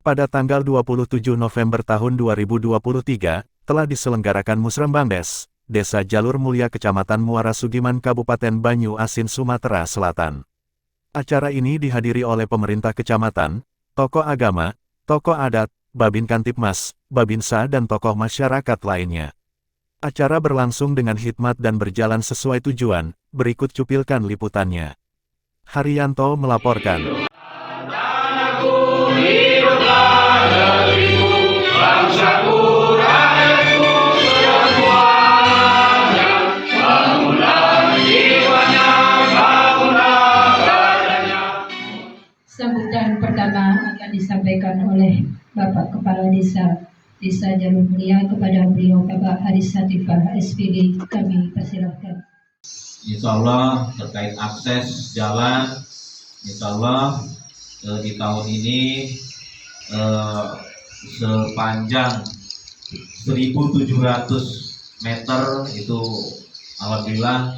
pada tanggal 27 November tahun 2023, telah diselenggarakan Musrembang Desa Jalur Mulia Kecamatan Muara Sugiman Kabupaten Banyu Asin Sumatera Selatan. Acara ini dihadiri oleh pemerintah kecamatan, tokoh agama, tokoh adat, Babin Kantipmas, Babinsa dan tokoh masyarakat lainnya. Acara berlangsung dengan hikmat dan berjalan sesuai tujuan, berikut cupilkan liputannya. Haryanto melaporkan. Sambutan pertama akan disampaikan oleh Bapak Kepala Desa Jalur Mulia kepada beliau Bapak Haris Satifah SPD. Kami persilahkan. Insya Allah terkait akses jalan, Insya Allah di tahun ini sepanjang 1.700 meter itu alhamdulillah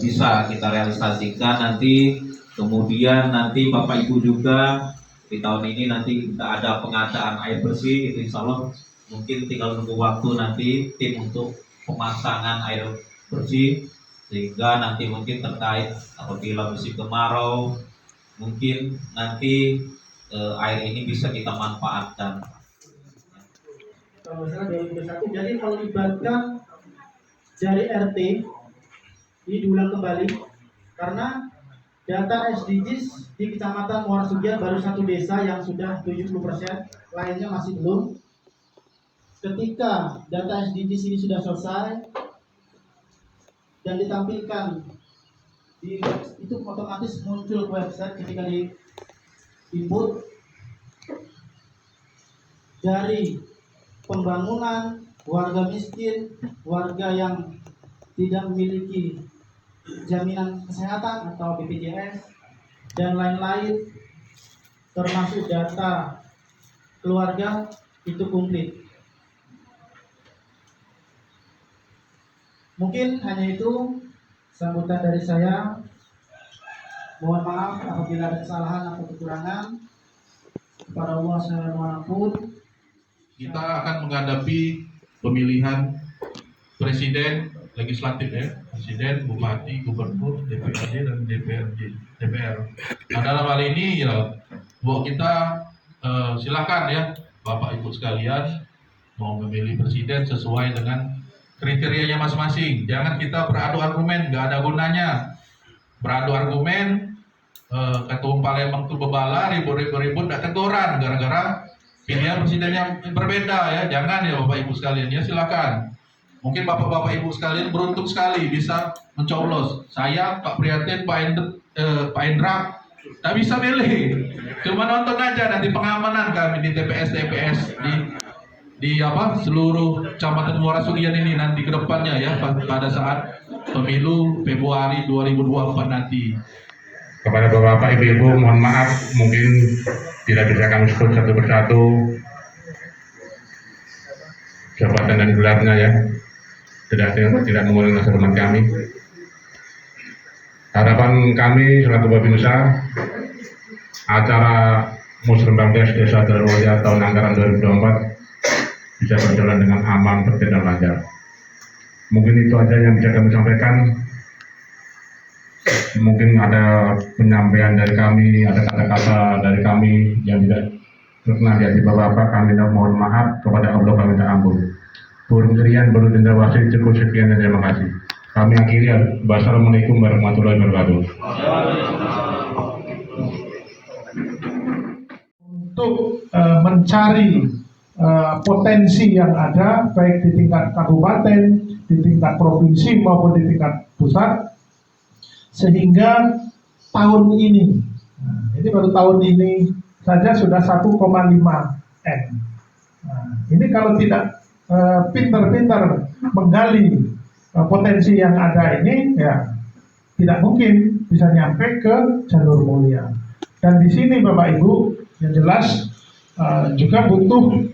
bisa kita realisasikan nanti. Kemudian nanti Bapak Ibu juga di tahun ini nanti kita ada pengadaan air bersih, itu Insya Allah mungkin tinggal nunggu waktu nanti tim untuk pemasangan air bersih, sehingga nanti mungkin terkait apabila musim kemarau mungkin nanti air ini bisa kita manfaatkan. Kalau misalnya 2021, jadi kalau melibatkan dari RT ini diulang kembali karena data SDGs di Kecamatan Muara Sugian baru satu desa yang sudah 70%, lainnya masih belum. Ketika data SDGs ini sudah selesai dan ditampilkan itu otomatis muncul website ketika di input dari pembangunan, warga miskin, warga yang tidak memiliki jaminan kesehatan atau BPJS dan lain-lain, termasuk data keluarga itu komplit. Mungkin hanya itu sambutan dari saya. Mohon maaf apabila ada kesalahan atau kekurangan. Kepada Allah saya mohon. Kita akan menghadapi pemilihan presiden, legislatif ya, presiden, bupati, gubernur, DPRD dan DPR. Nah, dalam hal ini ya, buat kita silakan ya, Bapak Ibu sekalian mau memilih presiden sesuai dengan kriterianya masing-masing. Jangan kita beradu argumen, nggak ada gunanya. Beradu argumen, ketua Palembang itu bebala, ribut-ribut, nggak teguran gara-gara pilihan presiden yang berbeda ya. Jangan ya Bapak Ibu sekalian ya, silakan. Mungkin bapak-bapak ibu sekalian beruntung sekali bisa mencoblos. Saya, Pak Prihatin, Pak Indra, tak bisa milih. Cuma nonton aja nanti pengamanan kami di TPS di seluruh Kecamatan Muara Sugian ini nanti ke depannya ya, pada saat pemilu Februari 2024 nanti. Kepada bapak-bapak, ibu-ibu, mohon maaf mungkin tidak bisa kami sebut satu persatu jabatan dan gelarnya ya. Tidak mengurangi masa hormat kami. Harapan kami selaku Babinsa, acara Musrembang Desa Jalur Mulia tahun anggaran 2024 bisa berjalan dengan aman, tertib dan lancar. Mungkin itu aja yang bisa kami sampaikan. Mungkin ada penyampaian dari kami, ada kata-kata dari kami yang tidak pernah di hati bapak-bapak, kami mohon maaf. Kepada Allah kami minta ampun. Burung serian, burung cendrawasih, cukup sekian dan terima kasih. Kami akhiri. Wassalamualaikum warahmatullahi wabarakatuh. Untuk mencari potensi yang ada baik di tingkat kabupaten, di tingkat provinsi maupun di tingkat pusat, sehingga tahun ini, ini baru tahun ini saja sudah 1,5 M. Ini kalau tidak pintar-pintar menggali potensi yang ada ini, ya tidak mungkin bisa nyampe ke jalur mulia. Dan di sini Bapak Ibu, yang jelas juga butuh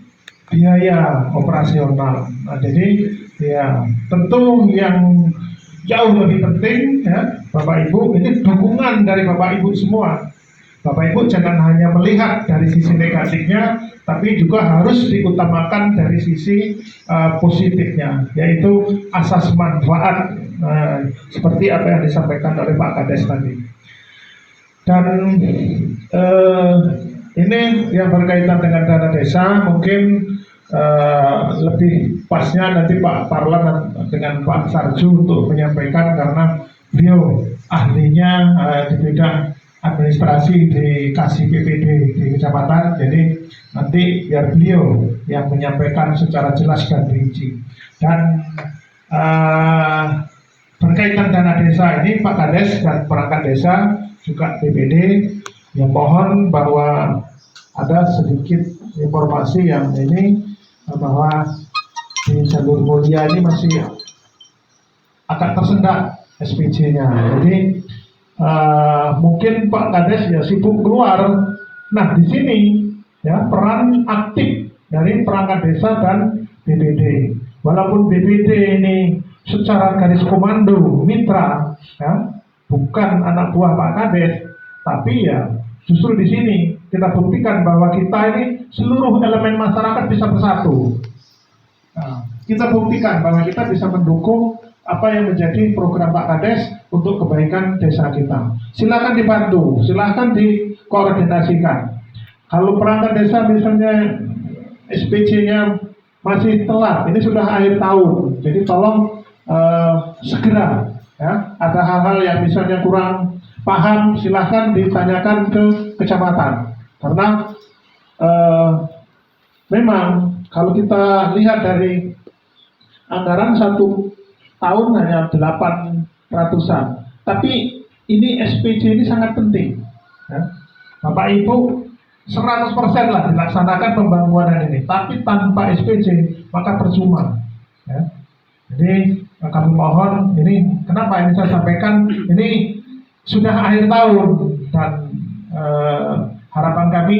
biaya operasional. Nah, jadi ya tentu yang jauh lebih penting ya Bapak Ibu, ini dukungan dari Bapak Ibu semua. Bapak Ibu jangan hanya melihat dari sisi negatifnya, tapi juga harus diutamakan dari sisi positifnya, yaitu asas manfaat seperti apa yang disampaikan oleh Pak Kades tadi. Dan ini yang berkaitan dengan dana desa, mungkin lebih pasnya nanti Pak Parlan dengan Pak Sarju untuk menyampaikan, karena beliau ahlinya di bidang administrasi di Kasih PPD di kecamatan, jadi nanti biar beliau yang menyampaikan secara jelas dan rinci. Dan berkaitan dana desa ini Pak Kades dan perangkat desa juga PPD, yang mohon bahwa ada sedikit informasi yang ini, bahwa di jalur mulia ini masih agak tersendat SPJ-nya. Jadi mungkin Pak Kades ya sibuk keluar. Nah, di sini ya peran aktif dari perangkat desa dan BPD. Walaupun BPD ini secara garis komando mitra, ya, bukan anak buah Pak Kades, tapi ya justru di sini kita buktikan bahwa kita ini seluruh elemen masyarakat bisa bersatu. Nah, kita buktikan bahwa kita bisa mendukung apa yang menjadi program Pak Kades untuk kebaikan desa kita. Silakan dibantu, silakan dikoordinasikan. Kalau perangkat desa misalnya SPC-nya masih telat, ini sudah akhir tahun, jadi tolong segera. Ya, ada hal-hal yang misalnya kurang paham, silahkan ditanyakan ke kecamatan. Karena memang kalau kita lihat dari anggaran satu tahun hanya 800-an, tapi ini SPJ ini sangat penting. Ya. Bapak Ibu 100% lah dilaksanakan pembangunan ini, tapi tanpa SPJ maka percuma. Ya. Jadi kami mohon, ini kenapa ini saya sampaikan, ini sudah akhir tahun dan harapan kami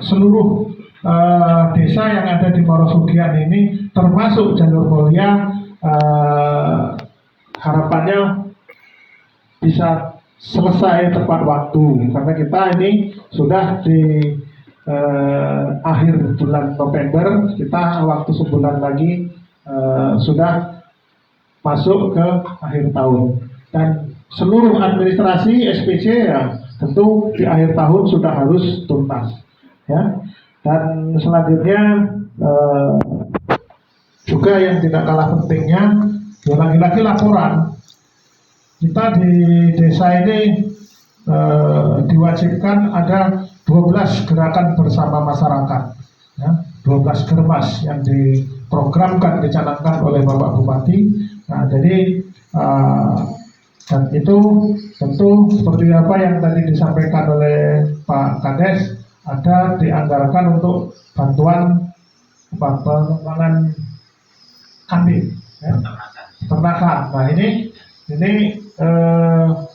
seluruh desa yang ada di Morosugian ini termasuk jalur mulia, harapannya bisa selesai tepat waktu, karena kita ini sudah di akhir bulan November, kita waktu sebulan lagi sudah masuk ke akhir tahun, dan seluruh administrasi SPC ya tentu di akhir tahun sudah harus tuntas, ya. Dan selanjutnya juga yang tidak kalah pentingnya, ya lagi-lagi laporan. Kita di desa ini diwajibkan ada 12 gerakan bersama masyarakat, ya, 12 germas yang diprogramkan, dicanangkan oleh Bapak Bupati. Nah, jadi dan itu tentu seperti apa yang tadi disampaikan oleh Pak Kades, ada dianggarkan untuk bantuan pengembangan kambing, ya, peternakan. Nah, ini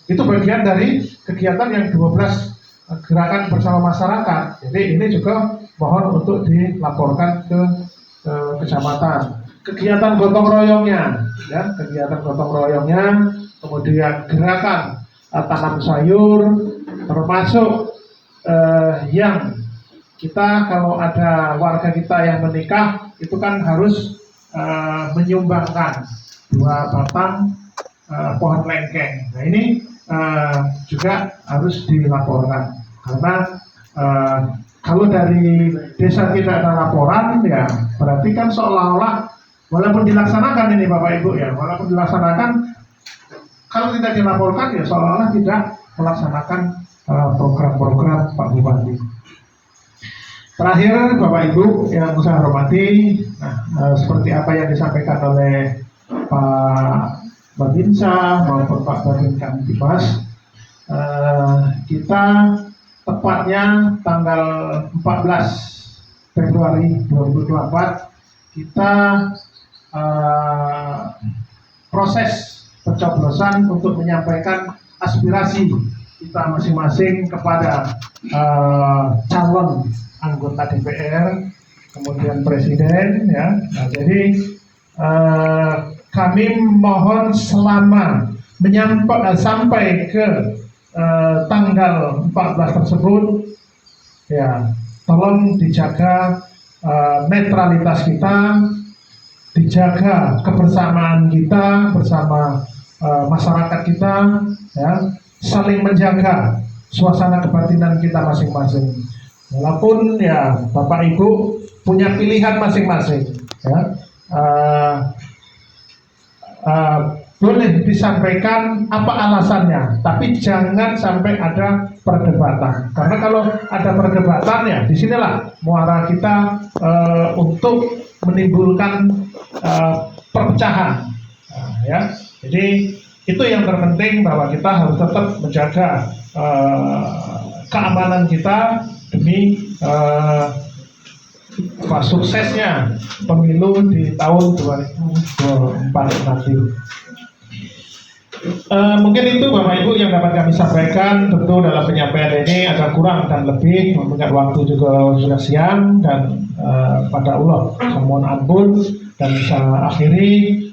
itu bagian dari kegiatan yang 12 gerakan bersama masyarakat. Jadi ini juga mohon untuk dilaporkan ke kecamatan. Kegiatan gotong royongnya, ya, kegiatan gotong royongnya, kemudian gerakan tanam sayur, termasuk yang kita kalau ada warga kita yang menikah itu kan harus menyumbangkan 2 batang pohon lengkeng. Nah, ini juga harus dilaporkan, karena kalau dari desa tidak ada laporan, ya berarti kan seolah-olah walaupun dilaksanakan ini Bapak Ibu, ya, walaupun dilaksanakan, kalau tidak dilaporkan ya seolah-olah tidak melaksanakan program-program Pak Bupati. Terakhir Bapak Ibu yang saya hormati, seperti apa yang disampaikan oleh Pak Babinsa maupun Pak Babin Kamtibmas, kita tepatnya tanggal 14 Februari 2024 kita proses pencoblosan untuk menyampaikan aspirasi kita masing-masing kepada calon anggota DPR, kemudian presiden, ya. Nah, jadi kami mohon selama sampai ke tanggal 14 tersebut, ya tolong dijaga netralitas kita, dijaga kebersamaan kita bersama masyarakat kita, ya, saling menjaga suasana kebatinan kita masing-masing. Walaupun ya Bapak Ibu punya pilihan masing-masing, ya, boleh disampaikan apa alasannya, tapi jangan sampai ada perdebatan. Karena kalau ada perdebatan ya disinilah muara kita untuk menimbulkan perpecahan. Nah, ya, jadi itu yang terpenting, bahwa kita harus tetap menjaga keamanan kita demi suksesnya pemilu di tahun 2024 nanti. Mungkin itu Bapak Ibu yang dapat kami sampaikan. Tentu dalam penyampaian ini agak kurang dan lebih, mengingat waktu juga sudah siang, dan pada Allah saya mohon ampun dan saya akhiri.